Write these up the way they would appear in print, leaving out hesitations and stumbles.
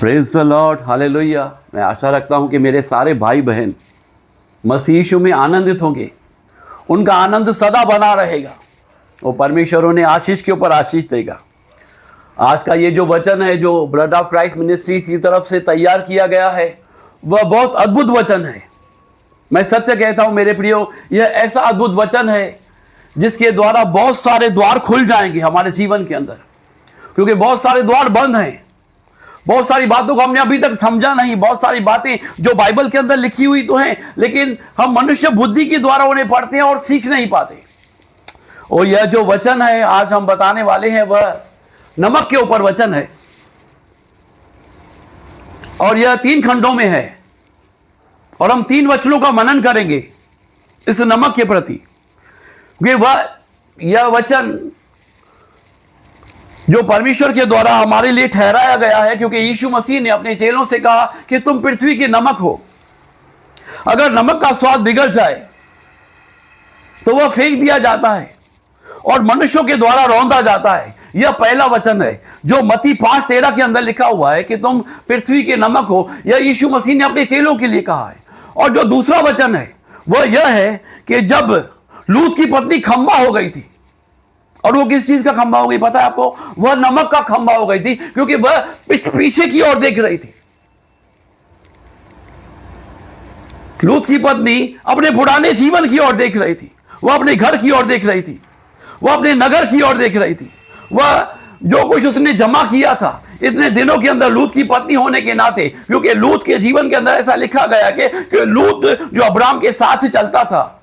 Praise the Lord, hallelujah. मैं आशा रखता हूं कि मेरे सारे भाई बहन मसीह यीशु में आनंदित होंगे, उनका आनंद सदा बना रहेगा। वो परमेश्वर उन्हें आशीष के ऊपर आशीष देगा। आज का ये जो वचन है जो ब्लड ऑफ क्राइस्ट मिनिस्ट्री की तरफ से तैयार किया गया है, वह बहुत अद्भुत वचन है। मैं सत्य कहता हूं मेरे प्रियो, यह ऐसा अद्भुत वचन है जिसके द्वारा बहुत सारे द्वार खुल जाएंगे हमारे जीवन के अंदर, क्योंकि बहुत सारे द्वार बंद हैं। बहुत सारी बातों को हमने अभी तक समझा नहीं। बहुत सारी बातें जो बाइबल के अंदर लिखी हुई तो हैं, लेकिन हम मनुष्य बुद्धि के द्वारा उन्हें पढ़ते हैं और सीख नहीं पाते। और यह जो वचन है आज हम बताने वाले हैं, वह नमक के ऊपर वचन है, और यह 3 खंडों में है, और हम 3 वचनों का मनन करेंगे इस नमक के प्रति। यह वचन जो परमेश्वर के द्वारा हमारे लिए ठहराया गया है, क्योंकि यीशु मसीह ने अपने चेलों से कहा कि तुम पृथ्वी के नमक हो। अगर नमक का स्वाद बिगड़ जाए तो वह फेंक दिया जाता है और मनुष्यों के द्वारा रौंदा जाता है। यह पहला वचन है जो मत्ती 5:13 के अंदर लिखा हुआ है कि तुम पृथ्वी के नमक हो। यह यीशु मसीह ने अपने चेलों के लिए कहा है। और जो दूसरा वचन है वह यह है कि जब लूत की पत्नी खंबा हो गई थी, और वो किस चीज का खंबा हो गई पता है आपको? वह नमक का खंबा हो गई थी, क्योंकि वह पीछे की ओर देख रही थी। लूत की पत्नी अपने पुराने जीवन की ओर देख रही थी, वह अपने घर की ओर देख रही थी, वह अपने नगर की ओर देख रही थी। वह जो कुछ उसने जमा किया था इतने दिनों के अंदर लूत की पत्नी होने के नाते, क्योंकि लूत के जीवन के अंदर ऐसा लिखा गया कि लूत जो अब्राहम के साथ चलता था,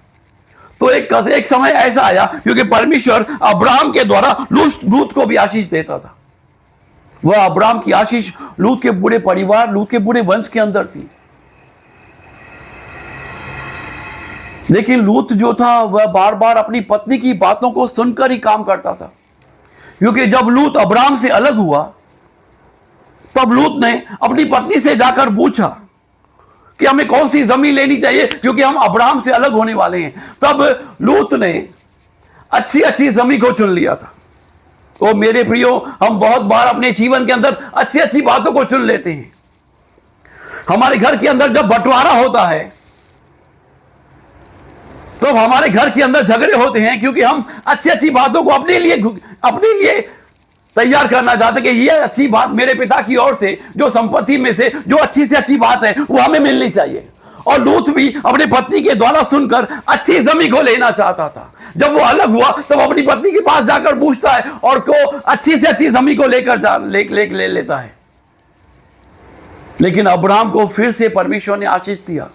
तो एक समय ऐसा आया क्योंकि परमेश्वर अब्राहम के द्वारा लूत को भी आशीष देता था। वह अब्राहम की आशीष लूत के पूरे परिवार, लूत के पूरे वंश के अंदर थी। लेकिन लूत जो था वह बार बार अपनी पत्नी की बातों को सुनकर ही काम करता था, क्योंकि जब लूत अब्राहम से अलग हुआ तब लूत ने अपनी पत्नी से जाकर पूछा कि हमें कौन सी जमीन लेनी चाहिए, क्योंकि हम अब्राहम से अलग होने वाले हैं। तब लूत ने अच्छी अच्छी जमीन को चुन लिया था। ओ मेरे प्रियो, हम बहुत बार अपने जीवन के अंदर अच्छी अच्छी बातों को चुन लेते हैं। हमारे घर के अंदर जब बंटवारा होता है तो हमारे घर के अंदर झगड़े होते हैं, क्योंकि हम अच्छी अच्छी बातों को अपने लिए तैयार करना चाहते कि ये अच्छी बात मेरे पिता की ओर से, जो संपत्ति में से जो अच्छी से अच्छी बात है वो हमें मिलनी चाहिए। और लूत भी अपनी पत्नी के द्वारा सुनकर अच्छी जमीन को लेना चाहता था। जब वो अलग हुआ तब अपनी पत्नी के पास जाकर पूछता है और को अच्छी से अच्छी जमीन को लेकर ले लेता है। लेकिन अब्राहम को फिर से परमेश्वर ने आशीष दिया।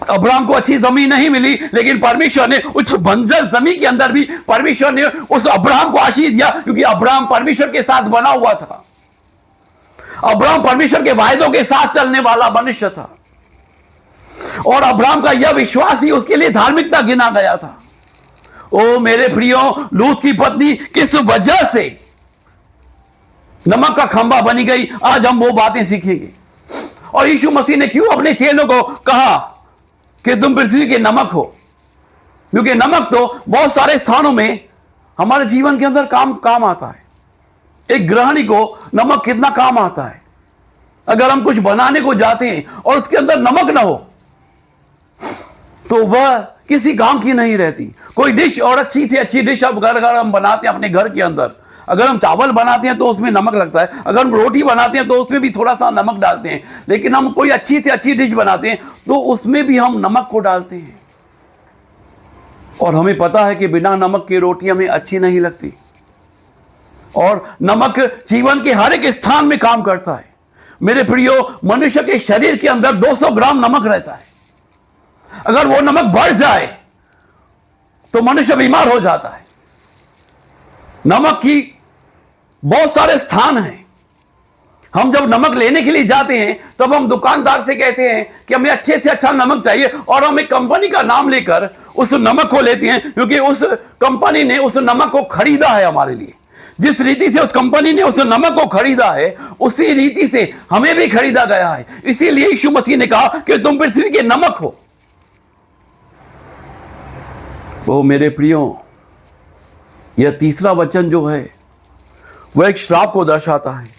अब्राहम को अच्छी जमीन नहीं मिली, लेकिन परमेश्वर ने उस बंजर जमीन के अंदर भी परमेश्वर ने उस अब्राहम को आशीष दिया, क्योंकि अब्राहम परमेश्वर के साथ बना हुआ था। अब्राहम परमेश्वर के वायदों के साथ चलने वाला मनुष्य था, और अब्राहम का यह विश्वास ही उसके लिए धार्मिकता गिना गया था। ओ मेरे प्रियो, लूत की पत्नी किस वजह से नमक का खंबा बनी गई, आज हम वो बातें सीखेंगे। और यीशु मसीह ने क्यों अपने चेलों को कहा कि तुम पृथ्वी के नमक हो, क्योंकि नमक तो बहुत सारे स्थानों में हमारे जीवन के अंदर काम आता है। एक गृहिणी को नमक कितना काम आता है। अगर हम कुछ बनाने को जाते हैं और उसके अंदर नमक ना हो तो वह किसी काम की नहीं रहती। कोई डिश, और अच्छी से अच्छी डिश अब घर हम बनाते हैं अपने घर के अंदर, अगर हम चावल बनाते हैं तो उसमें नमक लगता है, अगर हम रोटी बनाते हैं तो उसमें भी थोड़ा सा नमक डालते हैं। लेकिन हम कोई अच्छी से अच्छी डिश बनाते हैं तो उसमें भी हम नमक को डालते हैं, और हमें पता है कि बिना नमक की रोटी हमें अच्छी नहीं लगती। और नमक जीवन के हर एक स्थान में काम करता है। मेरे प्रियो, मनुष्य के शरीर के अंदर 200 ग्राम नमक रहता है। अगर वो नमक बढ़ जाए तो मनुष्य बीमार हो जाता है। नमक की बहुत सारे स्थान हैं। हम जब नमक लेने के लिए जाते हैं तब हम दुकानदार से कहते हैं कि हमें अच्छे से अच्छा नमक चाहिए, और हम एक कंपनी का नाम लेकर उस नमक को लेते हैं, क्योंकि उस कंपनी ने उस नमक को खरीदा है हमारे लिए। जिस रीति से उस कंपनी ने उस नमक को खरीदा है, उसी रीति से हमें भी खरीदा गया है। इसीलिए यीशु मसीह ने कहा कि तुम पृथ्वी के नमक हो। वो मेरे प्रियो, यह तीसरा वचन जो है वह एक श्राप को दर्शाता है।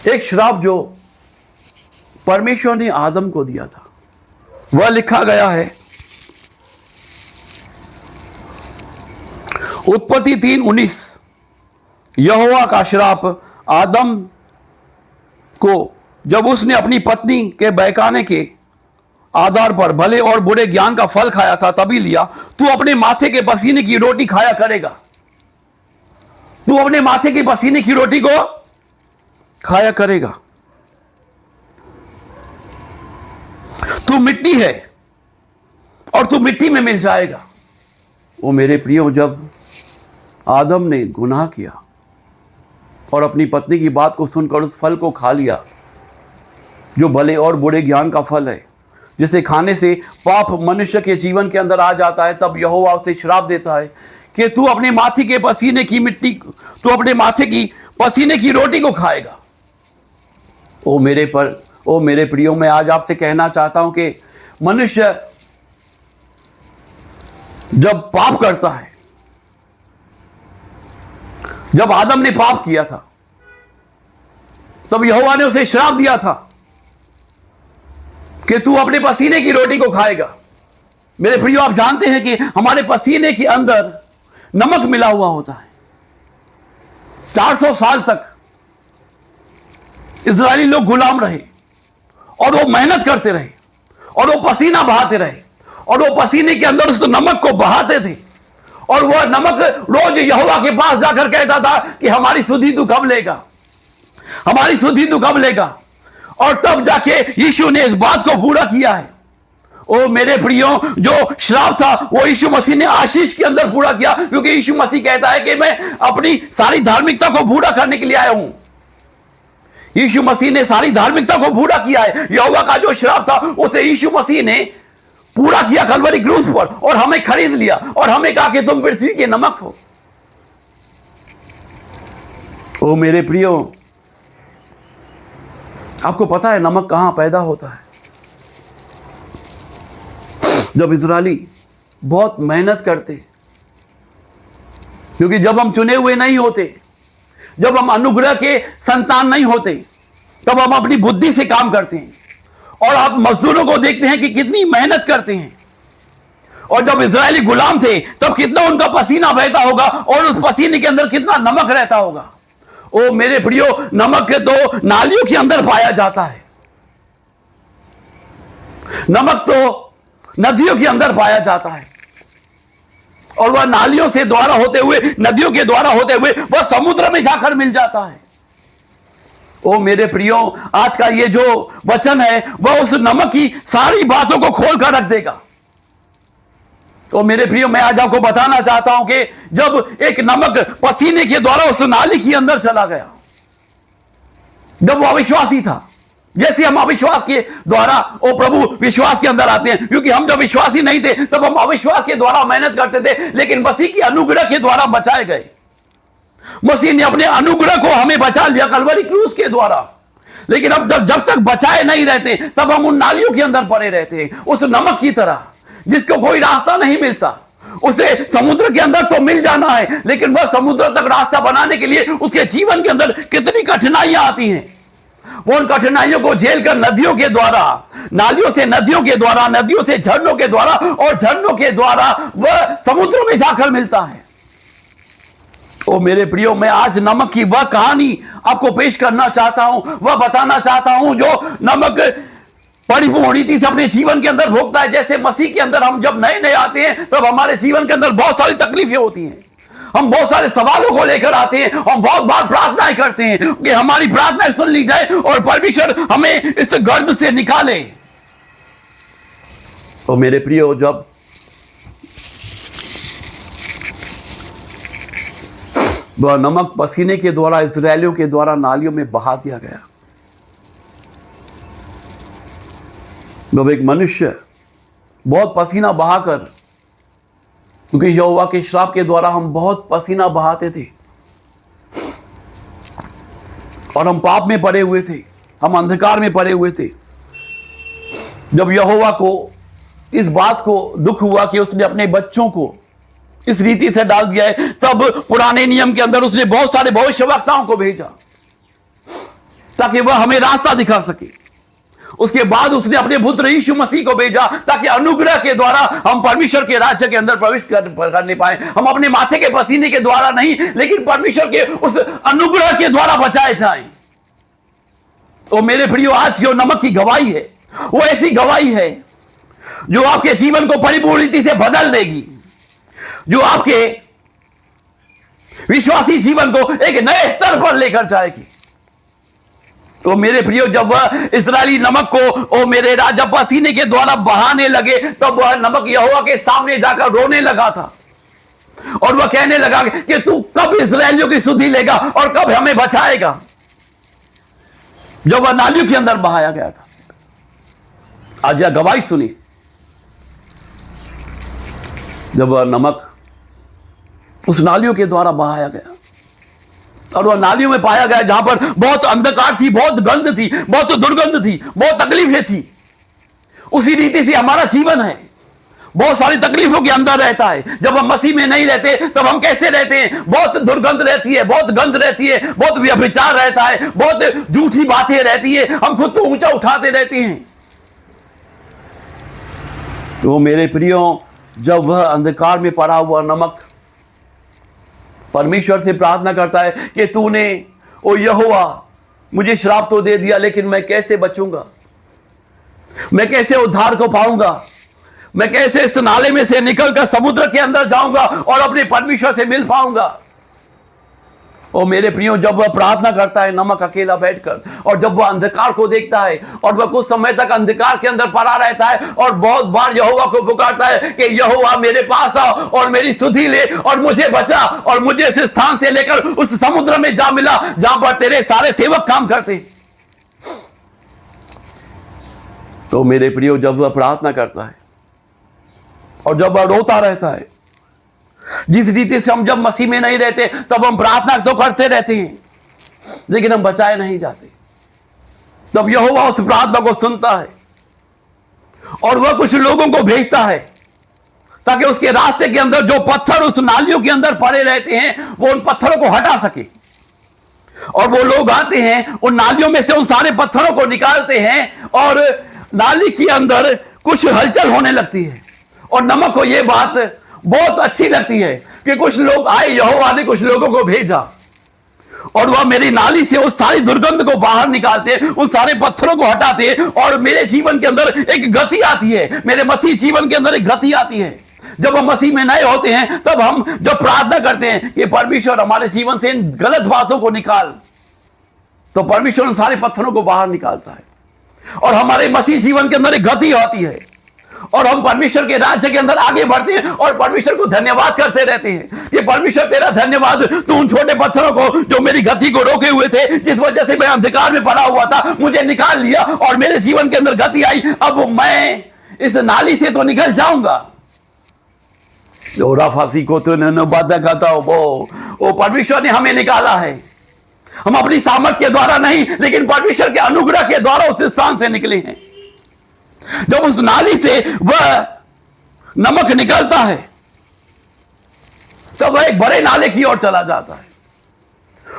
एक श्राप जो परमेश्वर ने आदम को दिया था, वह लिखा गया है उत्पत्ति 3:19। यहोवा का श्राप आदम को जब उसने अपनी पत्नी के बहकाने के आधार पर भले और बुरे ज्ञान का फल खाया था तभी लिया। तू अपने माथे के पसीने की रोटी खाया करेगा। तू अपने माथे के पसीने की रोटी को खाया करेगा। तू मिट्टी है और तू मिट्टी में मिल जाएगा। वो मेरे प्रियो, जब आदम ने गुनाह किया और अपनी पत्नी की बात को सुनकर उस फल को खा लिया जो भले और बुरे ज्ञान का फल है, जिसे खाने से पाप मनुष्य के जीवन के अंदर आ जाता है, तब यहोवा उसे श्राप देता है कि तू अपने माथे के पसीने की मिट्टी, तू अपने माथे की पसीने की रोटी को खाएगा। ओ मेरे प्रियो, मैं आज आपसे कहना चाहता हूं कि मनुष्य जब पाप करता है, जब आदम ने पाप किया था तब यहोवा ने उसे श्राप दिया था कि तू अपने पसीने की रोटी को खाएगा। मेरे प्रियो, आप जानते हैं कि हमारे पसीने के अंदर नमक मिला हुआ होता है। 400 साल तक इजरायली लोग गुलाम रहे और वो मेहनत करते रहे और वो पसीना बहाते रहे और वो पसीने के अंदर उस नमक को बहाते थे और वह नमक रोज यहोवा के पास जाकर कहता था कि हमारी सुधि तू कब लेगा, हमारी सुधि तू कब लेगा। और तब जाके यीशु ने इस बात को पूरा किया है। ओ मेरे प्रियो, जो श्राप था वो यीशु मसीह ने आशीष के अंदर पूरा किया, क्योंकि यीशु मसीह कहता है कि मैं अपनी सारी धार्मिकता को पूरा करने के लिए आया हूं। यीशु मसीह ने सारी धार्मिकता को पूरा किया है। यहोवा का जो श्राप था उसे यीशु मसीह ने पूरा किया कलवरी क्रूस पर और हमें खरीद लिया और हमें कहा कि तुम पृथ्वी के नमक हो। ओ मेरे प्रियो, आपको पता है नमक कहां पैदा होता है? जब इजरायली बहुत मेहनत करते, क्योंकि जब हम चुने हुए नहीं होते, जब हम अनुग्रह के संतान नहीं होते, तब हम अपनी बुद्धि से काम करते हैं और आप मजदूरों को देखते हैं कि कितनी मेहनत करते हैं। और जब इजरायली गुलाम थे तब कितना उनका पसीना बहता होगा और उस पसीने के अंदर कितना नमक रहता होगा। ओ मेरे प्रियो, नमक तो नालियों के अंदर पाया जाता है, नमक तो नदियों के अंदर पाया जाता है और वह नालियों से द्वारा होते हुए, नदियों के द्वारा होते हुए वह समुद्र में जाकर मिल जाता है। ओ मेरे प्रियो, आज का ये जो वचन है वह उस नमक की सारी बातों को खोल कर रख देगा। तो मेरे प्रियो, मैं आज आपको बताना चाहता हूं कि जब एक नमक पसीने के द्वारा उस नाली के अंदर चला गया, जब वो अविश्वासी था, जैसे हम अविश्वास के द्वारा ओ प्रभु विश्वास के अंदर आते हैं, क्योंकि हम जब विश्वासी नहीं थे तब हम अविश्वास के द्वारा मेहनत करते थे, लेकिन मसीह की अनुग्रह के द्वारा बचाए गए। मसीह ने अपने अनुग्रह को हमें बचा लिया कलवरी क्रूस के द्वारा। लेकिन अब जब तक बचाए नहीं रहते तब हम उन नालियों के अंदर पड़े रहते हैं, उस नमक की तरह जिसको कोई रास्ता नहीं मिलता। उसे समुद्र के अंदर तो मिल जाना है, लेकिन वह समुद्र तक रास्ता बनाने के लिए उसके जीवन के अंदर कितनी कठिनाइयां आती हैं। वो उन कठिनाइयों को झेल कर नदियों के द्वारा, नालियों से नदियों के द्वारा, नदियों से झरनों के द्वारा और झरनों के द्वारा वह समुद्र में जाकर मिलता है। ओ मेरे प्रियो, मैं आज नमक की वह कहानी आपको पेश करना चाहता हूं, वह बताना चाहता हूं जो नमक परिपूर्ण रीति से अपने जीवन के अंदर भोगता है। जैसे मसीह के अंदर हम जब नए नए आते हैं तब हमारे जीवन के अंदर बहुत सारी तकलीफें होती हैं, हम बहुत सारे सवालों को लेकर आते हैं, हम बहुत बार प्रार्थनाएं करते हैं कि हमारी प्रार्थनाएं सुन ली जाए और परमेश्वर हमें इस गर्द से निकाले। तो मेरे प्रियो, जब वह नमक पसीने के द्वारा इजरायलियों के द्वारा नालियों में बहा दिया गया, जब एक मनुष्य बहुत पसीना बहाकर, क्योंकि यहोवा के श्राप के द्वारा हम बहुत पसीना बहाते थे और हम पाप में पड़े हुए थे, हम अंधकार में पड़े हुए थे। जब यहोवा को इस बात को दुख हुआ कि उसने अपने बच्चों को इस रीति से डाल दिया है, तब पुराने नियम के अंदर उसने बहुत सारे भविष्यवक्ताओं को भेजा ताकि वह हमें रास्ता दिखा सके। उसके बाद उसने अपने पुत्र यीशु मसीह को भेजा ताकि अनुग्रह के द्वारा हम परमेश्वर के राज्य के अंदर प्रवेश करने पाए। हम अपने माथे के पसीने के द्वारा नहीं, लेकिन परमेश्वर के उस अनुग्रह के द्वारा बचाए जाएं। तो मेरे प्रियो, आज की नमक की गवाही है, वो ऐसी गवाही है जो आपके जीवन को परिपूर्ण रीति से बदल देगी, जो आपके विश्वासी जीवन को एक नए स्तर पर लेकर जाएगी। तो मेरे प्रियो, जब वह इस्राएली नमक को ओ मेरे राजा पसीने के द्वारा बहाने लगे, तब वह नमक यहोवा के सामने जाकर रोने लगा था और वह कहने लगा कि तू कब इस्राएलियों की सुधि लेगा और कब हमें बचाएगा। जब वह नालियों के अंदर बहाया गया था। आज यह गवाही सुनिए, जब वह नमक उस नालियों के द्वारा बहाया गया और वह नालियों में पाया गया जहां पर बहुत अंधकार थी, बहुत गंध थी, बहुत दुर्गंध थी, बहुत तकलीफें थी। उसी रीति से हमारा जीवन है, बहुत सारी तकलीफों के अंदर रहता है। जब हम मसीह में नहीं रहते तब हम कैसे रहते हैं? बहुत दुर्गंध रहती है, बहुत गंध रहती है, बहुत व्यभिचार रहता है, बहुत झूठी बातें रहती है, हम खुद को ऊंचा उठाते रहते हैं। तो मेरे प्रियो, जब वह अंधकार में पड़ा हुआ नमक परमेश्वर से प्रार्थना करता है कि तूने ओ यहोवा मुझे श्राप तो दे दिया, लेकिन मैं कैसे बचूंगा? मैं कैसे उद्धार को पाऊंगा? मैं कैसे इस नाले में से निकलकर समुद्र के अंदर जाऊंगा और अपने परमेश्वर से मिल पाऊंगा? और मेरे प्रियो, जब वह प्रार्थना करता है नमक अकेला बैठकर, और जब वह अंधकार को देखता है और वह कुछ समय तक अंधकार के अंदर पड़ा रहता है और बहुत बार यहोवा को पुकारता है कि यहोवा मेरे पास आओ और मेरी सुधि ले और मुझे बचा और मुझे इस स्थान से लेकर उस समुद्र में जा मिला जहां पर तेरे सारे सेवक काम करते। तो मेरे प्रियो, जब वह प्रार्थना करता है और जब वह रोता रहता है, जिस रीति से हम जब मसीह में नहीं रहते तब हम प्रार्थना तो करते रहते हैं, लेकिन हम बचाए नहीं जाते। तब यहोवा उस प्रार्थना को सुनता है और वह कुछ लोगों को भेजता है ताकि उसके रास्ते के अंदर जो पत्थर उस नालियों के अंदर पड़े रहते हैं वो उन पत्थरों को हटा सके। और वो लोग आते हैं, उन नालियों में से उन सारे पत्थरों को निकालते हैं और नाली के अंदर कुछ हलचल होने लगती है। और नमक को यह बात बहुत अच्छी लगती है कि कुछ लोग आए, यहोवा ने कुछ लोगों को भेजा और वह मेरी नाली से उस सारी दुर्गंध को बाहर निकालते, उन सारे पत्थरों को हटाते और मेरे जीवन के अंदर एक गति आती है, मेरे मसीह जीवन के अंदर एक गति आती है। जब हम मसीह में नए होते हैं तब हम जब प्रार्थना करते हैं कि परमेश्वर हमारे जीवन से इन गलत बातों को निकाल, तो परमेश्वर उन सारे पत्थरों को बाहर निकालता है और हमारे मसीह जीवन के अंदर एक गति आती है और हम परमेश्वर के राज्य के अंदर आगे बढ़ते हैं और परमेश्वर को धन्यवाद करते रहते हैं कि परमेश्वर तेरा धन्यवाद, तू उन छोटे पत्थरों को जो मेरी गति को रोके हुए थे, जिस वजह से मैं अंधकार में पड़ा हुआ था, मुझे निकाल लिया और मेरे जीवन के अंदर गति आई। अब मैं इस नाली से तो निकल जाऊंगा। जो राफासी को तो बाधा कहता हो, वो परमेश्वर ने हमें निकाला है। हम अपनी सामर्थ्य के द्वारा नहीं, लेकिन परमेश्वर के अनुग्रह के द्वारा उस स्थान से निकले हैं। जब उस नाली से वह नमक निकलता है तो वह एक बड़े नाले की ओर चला जाता है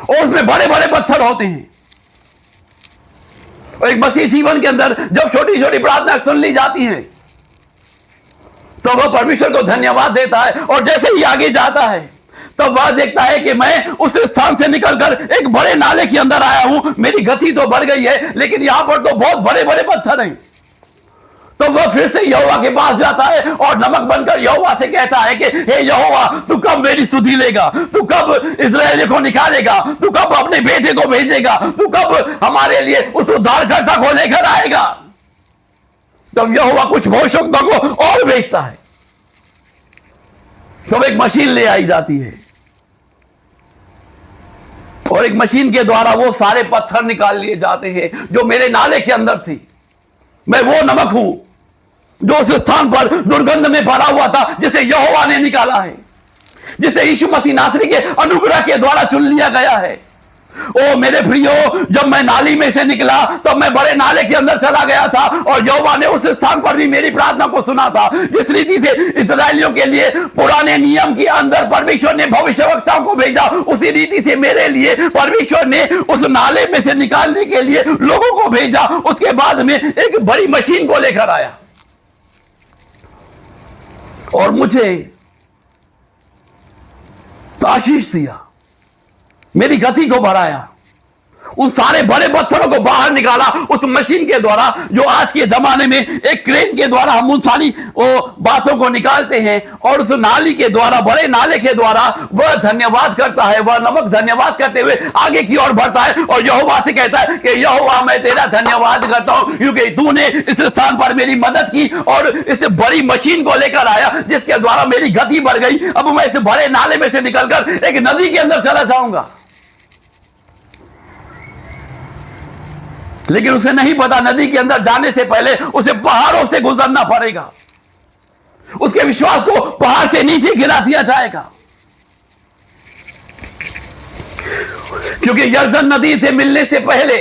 और उसमें बड़े बड़े पत्थर होते हैं। और एक मसीह जीवन के अंदर जब छोटी छोटी प्रार्थना सुन ली जाती है तो वह परमेश्वर को धन्यवाद देता है और जैसे ही आगे जाता है तब वह देखता है कि मैं उस स्थान से निकलकर एक बड़े नाले के अंदर आया हूं। मेरी गति तो बढ़ गई है, लेकिन यहां पर तो बहुत बड़े बड़े पत्थर हैं। तो वह फिर से यहोवा के पास जाता है और नमक बनकर यहोवा से कहता है कि हे यहोवा, तू कब मेरी स्तुति लेगा? तू कब इस्राएल को निकालेगा? तू कब अपने बेटे को भेजेगा? तू कब हमारे लिए उस उद्धारकर्ता को लेकर आएगा? तब यहोवा कुछ भविष्यवक्ताओं को और भेजता है। तब एक मशीन ले आई जाती है और एक मशीन के द्वारा वो सारे पत्थर निकाल लिए जाते हैं जो मेरे नाले के अंदर थी। मैं वो नमक हूं जो उस स्थान पर दुर्गंध में भरा हुआ था, जिसे यहोवा ने निकाला है, जिसे यीशु मसीह नासरी के अनुग्रह के द्वारा चुन लिया गया है। ओ मेरे प्रियो, जब मैं नाली में से निकला तब मैं बड़े नाले के अंदर चला गया था और यहोवा ने उस स्थान पर भी मेरी प्रार्थना को सुना था। जिस रीति से इस्राएलियों के लिए पुराने नियम के अंदर परमेश्वर ने भविष्यवक्ताओं को भेजा, उसी रीति से मेरे लिए परमेश्वर ने उस नाले में से निकालने के लिए लोगों को भेजा। उसके बाद में एक बड़ी मशीन को लेकर आया और मुझे आशीष दिया, मेरी गति को बढ़ाया, उन सारे बड़े पत्थरों को बाहर निकाला उस मशीन के द्वारा, जो आज के जमाने में एक क्रेन के द्वारा हम उन सारी वो बातों को निकालते हैं। और उस नाली के द्वारा, बड़े नाले के द्वारा वह धन्यवाद करता है, वह नमक धन्यवाद करते हुए आगे की ओर बढ़ता है और यहोवा से कहता है कि यहोवा मैं तेरा धन्यवाद करता हूं, क्योंकि तूने इस स्थान पर मेरी मदद की और इस बड़ी मशीन को लेकर आया जिसके द्वारा मेरी गति बढ़ गई। अब मैं इस बड़े नाले में से निकलकर एक नदी के अंदर चला जाऊंगा। लेकिन उसे नहीं पता नदी के अंदर जाने से पहले उसे पहाड़ों से गुजरना पड़ेगा, उसके विश्वास को पहाड़ से नीचे गिरा दिया जाएगा, क्योंकि यरदन नदी से मिलने से पहले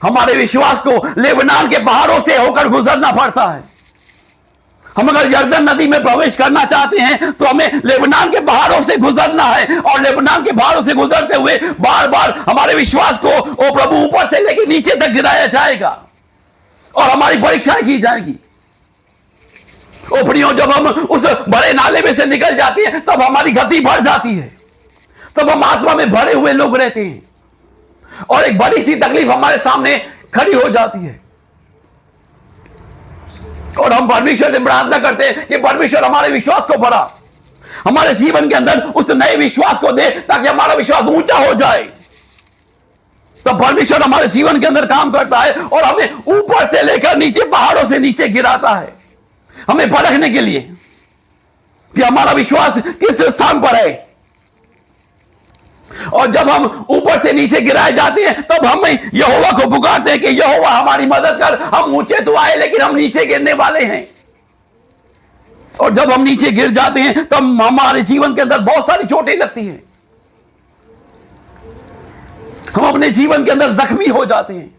हमारे विश्वास को लेबनान के पहाड़ों से होकर गुजरना पड़ता है। हम अगर यरदन नदी में प्रवेश करना चाहते हैं तो हमें लेबनान के पहाड़ों से गुजरना है और लेबनान के पहाड़ों से गुजरते हुए बार बार हमारे विश्वास को ओ प्रभु ऊपर से लेकर नीचे तक गिराया जाएगा और हमारी परीक्षाएं की जाएगी। ओ प्रियो, जब हम उस बड़े नाले में से निकल जाते हैं तब हमारी गति बढ़ जाती है, तब हम आत्मा में भरे हुए लोग रहते हैं और एक बड़ी सी तकलीफ हमारे सामने खड़ी हो जाती है और हम परमेश्वर से प्रार्थना करते हैं कि परमेश्वर हमारे विश्वास को बढ़ा, हमारे जीवन के अंदर उस नए विश्वास को दे ताकि हमारा विश्वास ऊंचा हो जाए। तो परमेश्वर हमारे जीवन के अंदर काम करता है और हमें ऊपर से लेकर नीचे, पहाड़ों से नीचे गिराता है, हमें परखने के लिए कि हमारा विश्वास किस स्थान पर है। और जब हम ऊपर से नीचे गिराए जाते हैं तब हम यहोवा को पुकारते हैं कि यहोवा हमारी मदद कर। हम ऊंचे तो आए लेकिन हम नीचे गिरने वाले हैं और जब हम नीचे गिर जाते हैं तब हमारे जीवन के अंदर बहुत सारी चोटें लगती हैं, हम अपने जीवन के अंदर जख्मी हो जाते हैं।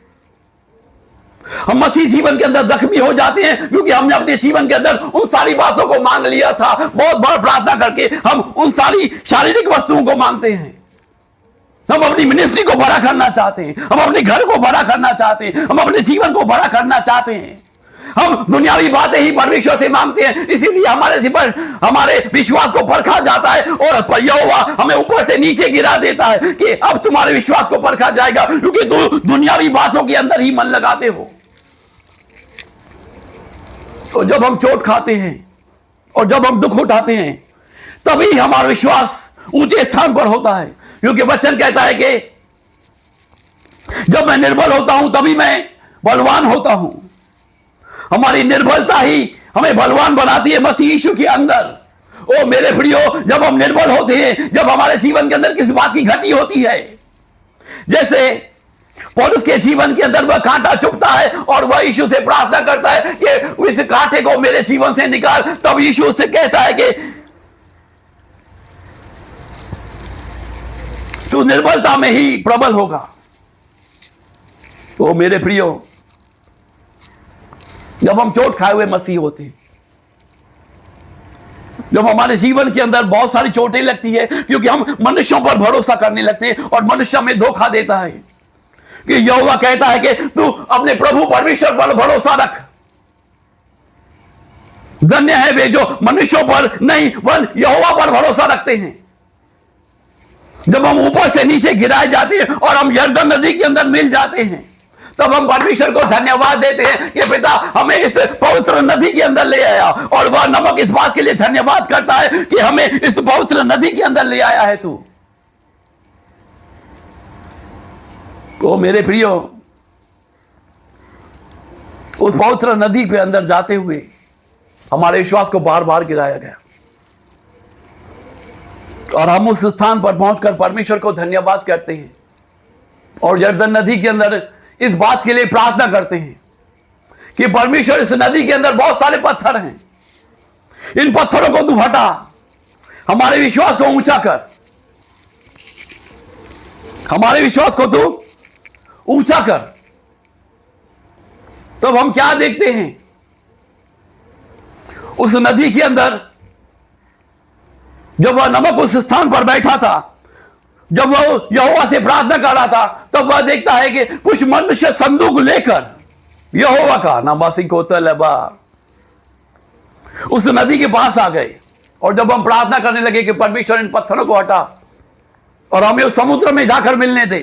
हम मसीह जीवन के अंदर जख्मी हो जाते हैं क्योंकि हमने अपने जीवन के अंदर उन सारी बातों को मान लिया था। बहुत बार प्रार्थना करके हम उन सारी शारीरिक वस्तुओं को मानते हैं। हम अपनी मिनिस्ट्री को बड़ा करना चाहते हैं, हम अपने घर को बड़ा करना चाहते हैं, हम अपने जीवन को बड़ा करना चाहते हैं। हम दुनियावी बातें ही परमेश्वर से मांगते हैं, इसीलिए हमारे जीवन, हमारे विश्वास को परखा जाता है और यहोवा हमें ऊपर से नीचे गिरा देता है कि अब तुम्हारे विश्वास को परखा जाएगा, क्योंकि दुनियावी बातों के अंदर ही मन लगाते हो। तो जब हम चोट खाते हैं और जब हम दुख उठाते हैं तभी हमारा विश्वास ऊंचे स्थान पर होता है, क्योंकि वचन कहता है कि जब मैं निर्बल होता हूं तभी मैं बलवान होता हूं। हमारी निर्बलता ही हमें बलवान बनाती है मसीह यीशु के अंदर। ओ मेरे प्रियो, जब हम निर्बल होते हैं, जब हमारे जीवन के अंदर किसी बात की घटी होती है, जैसे पौलुस के जीवन के अंदर वह कांटा चुभता है और वह यीशु से प्रार्थना करता है कि इस कांटे को मेरे जीवन से निकाल, तब यीशु उससे कहता है कि तू निर्बलता में ही प्रबल होगा। तो मेरे प्रियो, जब हम चोट खाए हुए मसीह होते हैं, जब हमारे जीवन के अंदर बहुत सारी चोटें लगती है क्योंकि हम मनुष्यों पर भरोसा करने लगते हैं और मनुष्य में धोखा देता है कि यहोवा कहता है कि तू अपने प्रभु परमेश्वर पर भरोसा रख। धन्य है वे जो मनुष्यों पर नहीं वरन यहोवा पर भरोसा रखते हैं। जब हम ऊपर से नीचे गिराए जाते हैं और हम यरदन नदी के अंदर मिल जाते हैं तब हम परमेश्वर को धन्यवाद देते हैं कि पिता हमें इस पवित्र नदी के अंदर ले आया, और वह नमक इस बात के लिए धन्यवाद करता है कि हमें इस पवित्र नदी के अंदर ले आया है तू। तो मेरे प्रियो, उस पवित्र नदी पे अंदर जाते हुए हमारे विश्वास को बार बार गिराया गया और हम उस स्थान पर पहुंचकर परमेश्वर को धन्यवाद करते हैं और यरदन नदी के अंदर इस बात के लिए प्रार्थना करते हैं कि परमेश्वर इस नदी के अंदर बहुत सारे पत्थर हैं, इन पत्थरों को तू हटा, हमारे विश्वास को ऊंचा कर। हमारे विश्वास को तू ऊंचा कर। तब हम क्या देखते हैं, उस नदी के अंदर जब वह नमक उस स्थान पर बैठा था, जब वह यहोवा से प्रार्थना कर रहा था, तब वह देखता है कि कुछ मनुष्य संदूक लेकर यहोवा का नामासी कोतलबा उस नदी के पास आ गए। और जब हम प्रार्थना करने लगे कि परमेश्वर इन पत्थरों को हटा और हमें उस समुद्र में जाकर मिलने दे,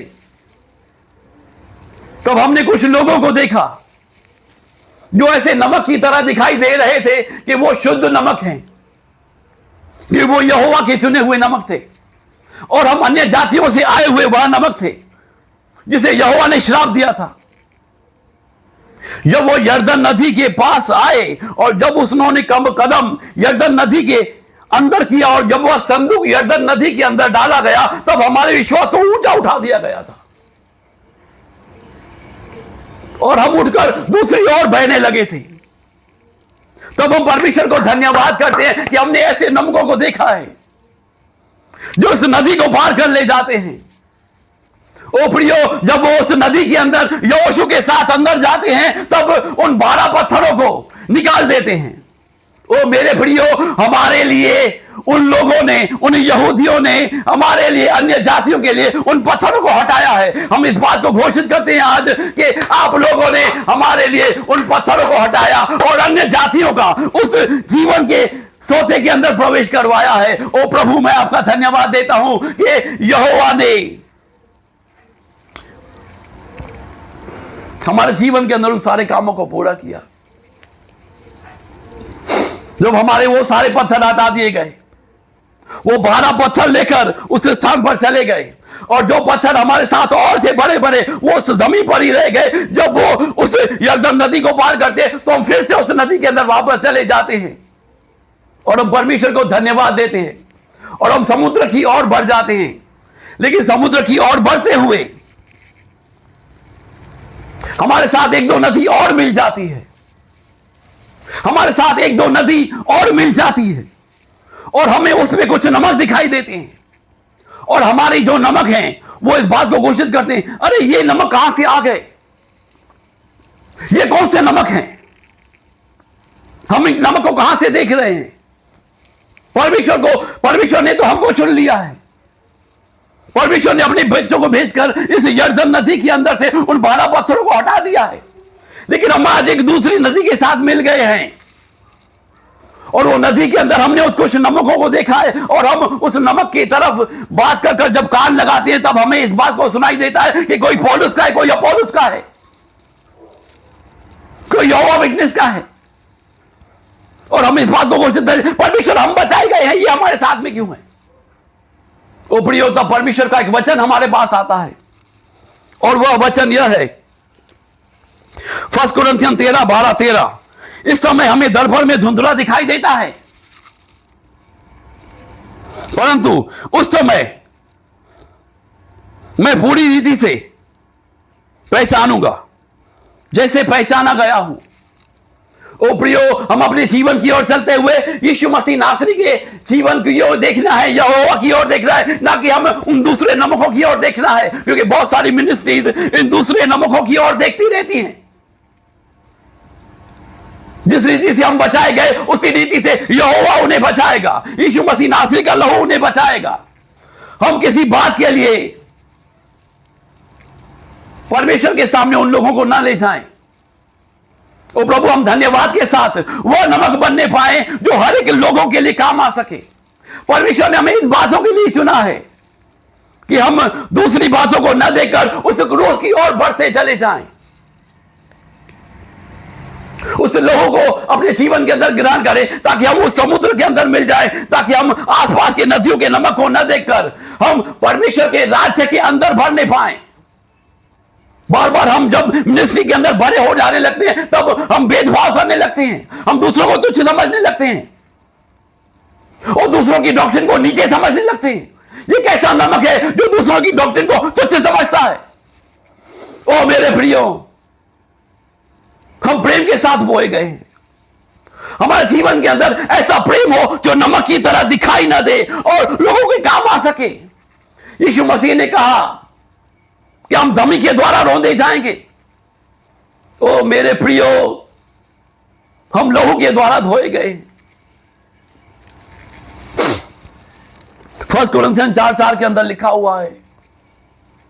तब हमने कुछ लोगों को देखा जो ऐसे नमक की तरह दिखाई दे रहे थे कि वो शुद्ध नमक हैं, कि वो यहोवा के चुने हुए नमक थे, और हम अन्य जातियों से आए हुए वह नमक थे जिसे यहोवा ने श्राप दिया था। जब वो यरदन नदी के पास आए और जब उन्होंने कदम यरदन नदी के अंदर किया और जब वह संदूक यरदन नदी के अंदर डाला गया, तब हमारे विश्वास को ऊंचा उठा दिया गया था और हम उठकर दूसरी ओर बहने लगे थे। तब हम परमेश्वर को धन्यवाद करते हैं कि हमने ऐसे नमकों को देखा है जो उस नदी को पार कर ले जाते हैं। ओ प्रियो, जब वो उस नदी के अंदर यहोशू के साथ अंदर जाते हैं, तब उन 12 पत्थरों को निकाल देते हैं। ओ मेरे प्रियो, हमारे लिए उन लोगों ने, उन यहूदियों ने हमारे लिए, अन्य जातियों के लिए उन पत्थरों को हटाया है। हम इस बात को घोषित करते हैं आज कि आप लोगों ने हमारे लिए उन पत्थरों को हटाया और अन्य जातियों का उस जीवन के सोते के अंदर प्रवेश करवाया है। ओ प्रभु, मैं आपका धन्यवाद देता हूं कि यहोवा ने हमारे जीवन के अंदर उस सारे कामों को पूरा किया। जब हमारे वो सारे पत्थर हटा दिए गए, वो 12 पत्थर लेकर उस स्थान पर चले गए, और जो पत्थर हमारे साथ और थे बड़े बड़े, वो उस जमीन पर ही रह गए। जब वो उस यरदन नदी को पार करते तो हम फिर से उस नदी के अंदर वापस चले जाते हैं और हम परमेश्वर को धन्यवाद देते हैं और हम समुद्र की ओर बढ़ जाते हैं। लेकिन समुद्र की ओर बढ़ते हुए हमारे साथ 1-2 नदी और मिल जाती है, हमारे साथ 1-2 नदी और मिल जाती है और हमें उसमें कुछ नमक दिखाई देते हैं, और हमारी जो नमक हैं वो इस बात को घोषित करते हैं, अरे ये नमक कहां से आ गए, ये कौन से नमक हैं, हम इन नमक को कहां से देख रहे हैं। परमेश्वर ने तो हमको चुन लिया है। परमेश्वर ने अपने बच्चों को भेजकर इस यरदन नदी के अंदर से उन 12 पत्थरों को हटा दिया है। लेकिन हम आज एक दूसरी नदी के साथ मिल गए हैं और वो नदी के अंदर हमने उस कुछ नमकों को देखा है, और हम उस नमक की तरफ बात कर जब कान लगाते हैं, तब हमें इस बात को सुनाई देता है कि कोई पौलुस का है, कोई अपोलोस का है, कोई यहोवा विटनेस का है, और हम इस बात को घोषित करें, परमेश्वर हम बचाए गए हैं, ये हमारे साथ में क्यों है। ओ प्रियो, तब परमेश्वर का एक वचन हमारे पास आता है, और वह वचन यह है 1 कुरिन्थियन 13:12-13। इस समय हमें दरभर में धुंधला दिखाई देता है, परंतु उस समय मैं पूरी रीति से पहचानूंगा जैसे पहचाना गया हूं। ओ प्रियो, हम अपने जीवन की ओर चलते हुए यीशु मसीह नासरी के जीवन की ओर देखना है, यहोवा की ओर देखना है, ना कि हम उन दूसरे नमकों की ओर देखना है, क्योंकि बहुत सारी मिनिस्ट्रीज इन दूसरे नमकों की ओर देखती रहती हैं। जिस रीति से हम बचाए गए उसी रीति से यहोवा उन्हें बचाएगा, यीशु मसीह नासरी का लहू उन्हें बचाएगा। हम किसी बात के लिए परमेश्वर के सामने उन लोगों को ना ले जाएं। ओ प्रभु, हम धन्यवाद के साथ वह नमक बनने पाए जो हर एक लोगों के लिए काम आ सके। परमेश्वर ने हमें इन बातों के लिए चुना है कि हम दूसरी बातों को न देखकर उस क्रोध की ओर बढ़ते चले जाएं, उस लोगों को अपने जीवन के अंदर ग्रहण करें, ताकि हम उस समुद्र के अंदर मिल जाए, ताकि हम आसपास के नदियों के नमक को न देखकर हम परमेश्वर के राज्य के अंदर भरने पाए। बार बार हम जब मिनिस्ट्री के अंदर बड़े हो जाने लगते हैं, तब हम भेदभाव करने लगते हैं, हम दूसरों को तुच्छ समझने लगते हैं और दूसरों की डॉक्ट्रिन को नीचे समझने लगते हैं। ये कैसा नमक है जो दूसरों की डॉक्ट्रिन को तुच्छ समझता है। ओ मेरे प्रियो, हम प्रेम के साथ बोए गए हैं। हमारे जीवन के अंदर ऐसा प्रेम हो जो नमक की तरह दिखाई ना दे और लोगों के काम आ सके। यीशु मसीह ने कहा कि हम दमी के द्वारा रौंदे जाएंगे। ओ मेरे प्रियो, हम लहू के द्वारा धोए गए। 1 कुरिन्थियन 4:4 के अंदर लिखा हुआ है।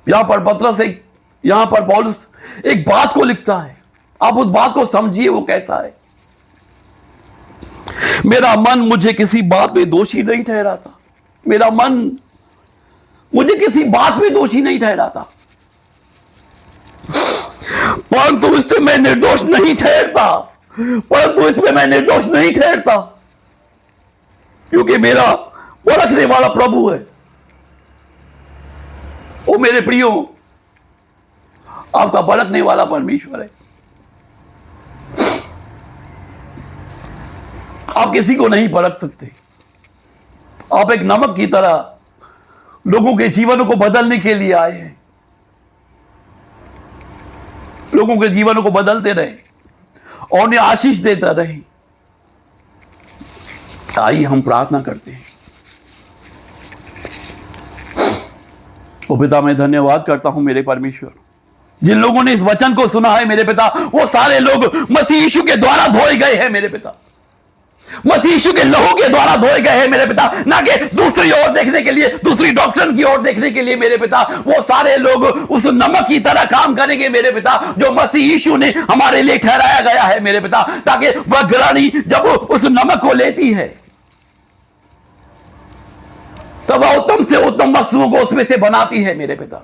यहां पर पतरस यहां पर पौलुस एक बात को लिखता है, आप उस बात को समझिए वो कैसा है। मेरा मन मुझे किसी बात में दोषी नहीं ठहराता, मेरा मन मुझे किसी बात में दोषी नहीं ठहराता, परंतु इससे मैं निर्दोष नहीं ठहरता, परंतु इसमें मैं निर्दोष नहीं ठहरता, क्योंकि मेरा परखने वाला प्रभु है। ओ मेरे प्रियो, आपका परखने वाला परमेश्वर है। आप किसी को नहीं परख सकते। आप एक नमक की तरह लोगों के जीवनों को बदलने के लिए आए हैं। लोगों के जीवनों को बदलते रहे और उन्हें आशीष देता रहे। आइए हम प्रार्थना करते हैं। ओ पिता, मैं धन्यवाद करता हूं मेरे परमेश्वर, जिन लोगों ने इस वचन को सुना है मेरे पिता, वो सारे लोग मसीह यीशु के द्वारा धोए गए हैं मेरे पिता, मसीह यीशु के लहू के द्वारा धोए गए हैं मेरे पिता, ना कि दूसरी ओर देखने के लिए, दूसरी डॉक्ट्रिन की ओर देखने के लिए मेरे पिता। वो सारे लोग उस नमक की तरह काम करेंगे मेरे पिता, जो मसीह यीशु ने हमारे लिए ठहराया गया है मेरे पिता, ताकि वह गृहिणी जब उस नमक को लेती है तब वह उत्तम से उत्तम वस्तुओं को उसमें से बनाती है मेरे पिता।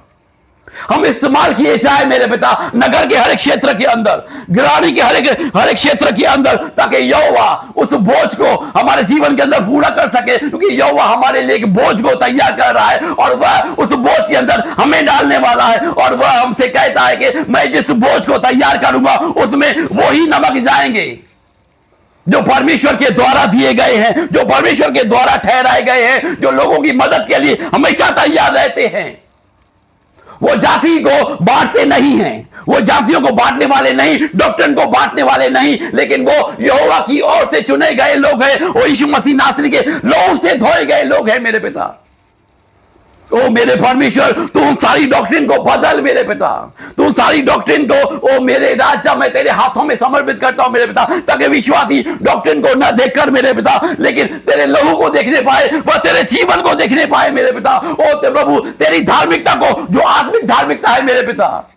हम इस्तेमाल किए जाए मेरे पिता नगर के हर एक क्षेत्र के अंदर, गृहिणी के हर एक क्षेत्र के अंदर, ताकि यहोवा उस बोझ को हमारे जीवन के अंदर पूरा कर सके, क्योंकि यहोवा हमारे लिए एक बोझ को तैयार कर रहा है और वह उस बोझ के अंदर हमें डालने वाला है। और वह हमसे कहता है कि मैं जिस बोझ को तैयार करूंगा उसमें वो ही नमक जाएंगे जो परमेश्वर के द्वारा दिए गए हैं, जो परमेश्वर के द्वारा ठहराए गए हैं, जो लोगों की मदद के लिए हमेशा तैयार रहते हैं। वो जाति को बांटते नहीं हैं, वो जातियों को बांटने वाले नहीं, डॉक्ट्रिन को बांटने वाले नहीं, लेकिन वो यहोवा की ओर से चुने गए लोग हैं। वो यीशु मसीह नासरी के लहू से धोए गए लोग हैं मेरे पिता। ओ मेरे परमेश्वर, तू सारी डॉक्ट्रिन को बदल मेरे पिता, तू सारी डॉक्ट्रिन को, ओ मेरे राजा, मैं तेरे हाथों में समर्पित करता हूं मेरे पिता, ताकि विश्वासी डॉक्ट्रिन को न देखकर मेरे पिता, लेकिन तेरे लहू को देखने पाए, वह तेरे जीवन को देखने पाए मेरे पिता। ओ ते प्रभु, तेरी धार्मिकता को, जो आत्मिक धार्मिकता है मेरे पिता।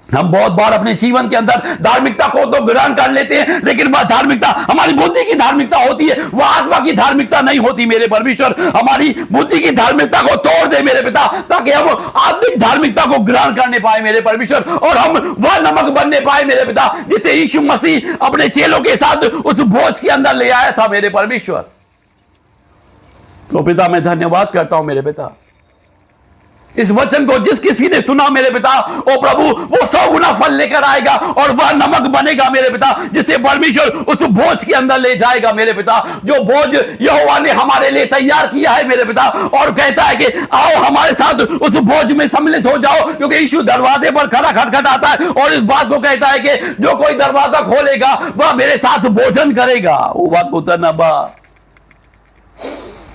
हम बहुत बार अपने जीवन के अंदर धार्मिकता को तो ग्रहण कर लेते हैं, लेकिन वह धार्मिकता हमारी बुद्धि की धार्मिकता होती है, वह आत्मा की धार्मिकता नहीं होती मेरे परमेश्वर। हमारी बुद्धि की धार्मिकता को तोड़ दे मेरे पिता, ताकि हम आत्मिक धार्मिकता को ग्रहण करने पाए मेरे परमेश्वर, और हम वह नमक बनने पाए मेरे पिता जिसे यीशु मसीह अपने चेलों के साथ उस बोझ के अंदर ले आया था मेरे परमेश्वर। तो पिता, मैं धन्यवाद करता हूं मेरे पिता, इस वचन को जिस किसी ने सुना मेरे पिता, ओ प्रभु, वो 100 गुना फल लेकर आएगा और वह नमक बनेगा मेरे पिता, जिसे परमेश्वर उस बोझ के अंदर ले जाएगा मेरे पिता, जो बोझ यहोवा ने हमारे लिए तैयार किया है मेरे पिता। और कहता है कि आओ हमारे साथ उस बोझ में सम्मिलित हो जाओ, क्योंकि यीशु दरवाजे पर खड़ा खटखटाता है और इस बात को कहता है कि जो कोई दरवाजा खोलेगा वह मेरे साथ भोजन करेगा। ओ वाक उतरना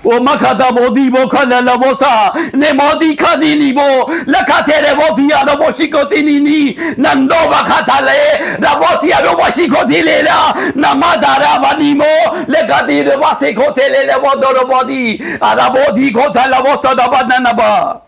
वो मखा मोदी वो खला बोसा ने मोदी खादी नी वो लखा तेरे मोदिया रो बोशी को तीनी नी नंदो बखा था ले रबोसिया रो बोशी को दी ले ला नमादारा बनी मो ले गदी रो वासे को थे ले वो दो रो बोदी आरा बोदी को था लबो तो दबा नबा।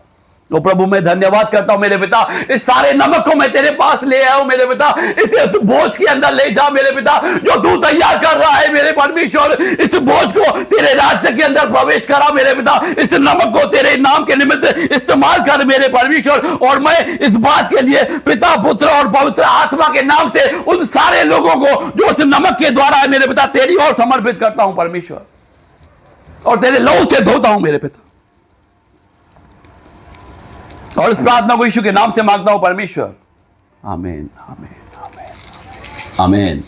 तो प्रभु, मैं धन्यवाद करता हूं मेरे पिता, इस सारे नमक को मैं तेरे पास ले आया हूं मेरे पिता, इसे तू बोझ के अंदर ले जा मेरे पिता, जो तू तैयार कर रहा है मेरे परमेश्वर। इस बोझ को तेरे राज्य के अंदर प्रवेश करा मेरे पिता, इस नमक को तेरे नाम के निमित्त इस्तेमाल कर मेरे परमेश्वर। और मैं इस बात के लिए पिता, पुत्र और पवित्र आत्मा के नाम से उन सारे लोगों को जो उस नमक के द्वारा है मेरे पिता, तेरी ओर समर्पित करता हूं परमेश्वर, और तेरे लहू से धोता हूं मेरे पिता। और इस प्रार्थना को यीशु के नाम से मांगता हूं परमेश्वर, आमीन, आमीन, आमीन, आमीन।